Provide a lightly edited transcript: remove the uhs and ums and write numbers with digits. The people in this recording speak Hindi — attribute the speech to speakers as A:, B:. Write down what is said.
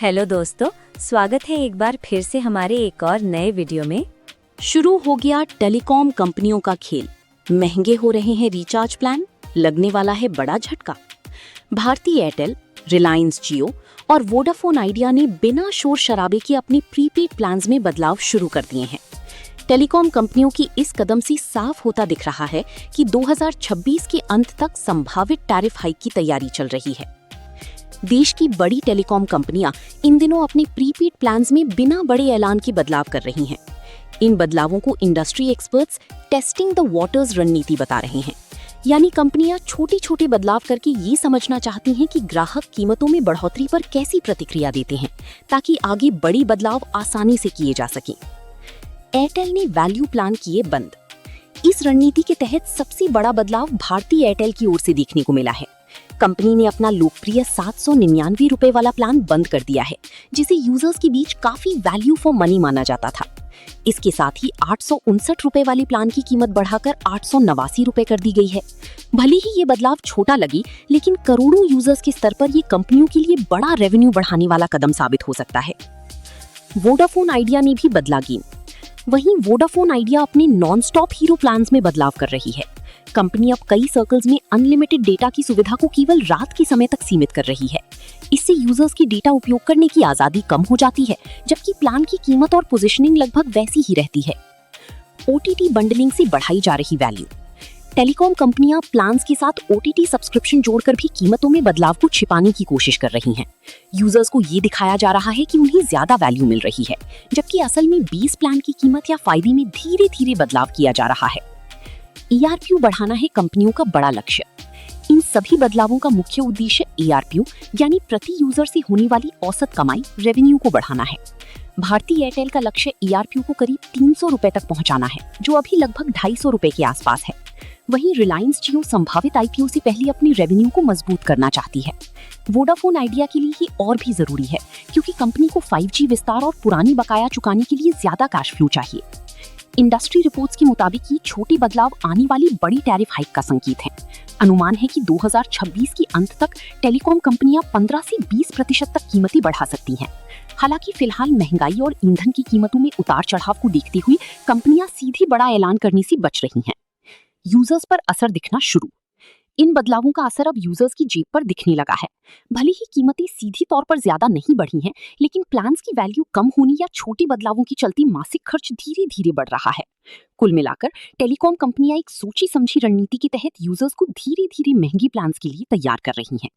A: हेलो दोस्तों, स्वागत है एक बार फिर से हमारे एक और नए वीडियो में।
B: शुरू हो गया टेलीकॉम कंपनियों का खेल। महंगे हो रहे हैं रिचार्ज प्लान, लगने वाला है बड़ा झटका। भारती एयरटेल, रिलायंस जियो और वोडाफोन आइडिया ने बिना शोर शराबे के अपने प्रीपेड प्लान्स में बदलाव शुरू कर दिए हैं। टेलीकॉम कंपनियों की इस कदम से साफ होता दिख रहा है कि 2026 के अंत तक संभावित टैरिफ हाइक की तैयारी चल रही है। देश की बड़ी टेलीकॉम कंपनियां इन दिनों अपने प्रीपेड प्लान्स में बिना बड़े ऐलान के बदलाव कर रही हैं। इन बदलावों को industry experts testing the waters रणनीति बता रहे हैं। यानी कंपनियां छोटे-छोटे बदलाव करके ये समझना चाहती हैं कि ग्राहक कीमतों में बढ़ोतरी पर कैसी प्रतिक्रिया देते हैं, ताकि आगे बड़ी बदलाव आसानी से किए जा सकें। एयरटेल ने वैल्यू प्लान किए बंद। इस रणनीति के तहत सबसे बड़ा बदलाव भारती एयरटेल की ओर से देखने को मिला है। कंपनी ने अपना लोकप्रिय 799 रुपए वाला प्लान बंद कर दिया है, जिसे यूजर्स के बीच काफी वैल्यू फॉर मनी माना जाता था। इसके साथ ही 859 रुपए वाले प्लान की कीमत बढ़ाकर 889 रुपए कर दी गई है। भले ही ये बदलाव छोटा लगे, लेकिन करोड़ों यूजर्स के स्तर पर ये कंपनियों के लिए बड़ा रेवेन्यू बढ़ाने वाला कदम साबित हो सकता है। वोडाफोन आइडिया ने भी बदला गेम। वहीं वोडाफोन आइडिया अपने नॉन स्टॉप हीरो प्लान्स में बदलाव कर रही है। कंपनी अब कई सर्कल्स में अनलिमिटेड डेटा की सुविधा को केवल रात के समय तक सीमित कर रही है। इससे यूजर्स की डेटा उपयोग करने की आजादी कम हो जाती है, जबकि प्लान की कीमत और पोजीशनिंग लगभग वैसी ही रहती है। ओटीटी बंडलिंग से बढ़ाई जा रही वैल्यू। टेलीकॉम कंपनियां प्लान्स के साथ ओटीटी सब्सक्रिप्शन जोड़कर भी कीमतों में बदलाव को छिपाने की कोशिश कर रही हैं। यूजर्स को ये दिखाया जा रहा है कि उन्हें ज्यादा वैल्यू मिल रही है, जबकि असल में 20 प्लान की कीमत या फायदे में धीरे-धीरे बदलाव किया जा रहा है। ARPU बढ़ाना है कंपनियों का बड़ा लक्ष्य। इन सभी बदलावों का मुख्य उद्देश्य ARPU यानी प्रति यूजर से होने वाली औसत कमाई रेवेन्यू को बढ़ाना है। भारती एयरटेल का लक्ष्य ARPU को करीब 300 रुपए तक पहुंचाना है, जो अभी लगभग 250 रुपए के आसपास है। वहीं रिलायंस जियो संभावित IPO से पहले अपनी रेवेन्यू को मजबूत करना चाहती है। वोडाफोन आइडिया के लिए ये और भी जरूरी है, क्योंकि कंपनी को 5G विस्तार और पुरानी बकाया चुकाने के लिए ज्यादा कैश फ्लो चाहिए। इंडस्ट्री रिपोर्ट्स के मुताबिक ये छोटे बदलाव आने वाली बड़ी टैरिफ हाइक का संकेत है। अनुमान है कि 2026 के अंत तक टेलीकॉम कंपनियां 15 से 20% तक कीमतें बढ़ा सकती हैं। हालांकि फिलहाल महंगाई और ईंधन की कीमतों में उतार चढ़ाव को देखते हुए कंपनियां सीधे बड़ा ऐलान करने से बच रही हैं। यूजर्स पर असर दिखना शुरू। इन बदलावों का असर अब यूजर्स की जेब पर दिखने लगा है। भले ही कीमतें सीधी तौर पर ज्यादा नहीं बढ़ी हैं, लेकिन प्लान्स की वैल्यू कम होने या छोटे बदलावों की चलती मासिक खर्च धीरे धीरे बढ़ रहा है। कुल मिलाकर टेलीकॉम कंपनियां एक सोची समझी रणनीति के तहत यूजर्स को धीरे धीरे महंगी प्लान्स के लिए तैयार कर रही हैं।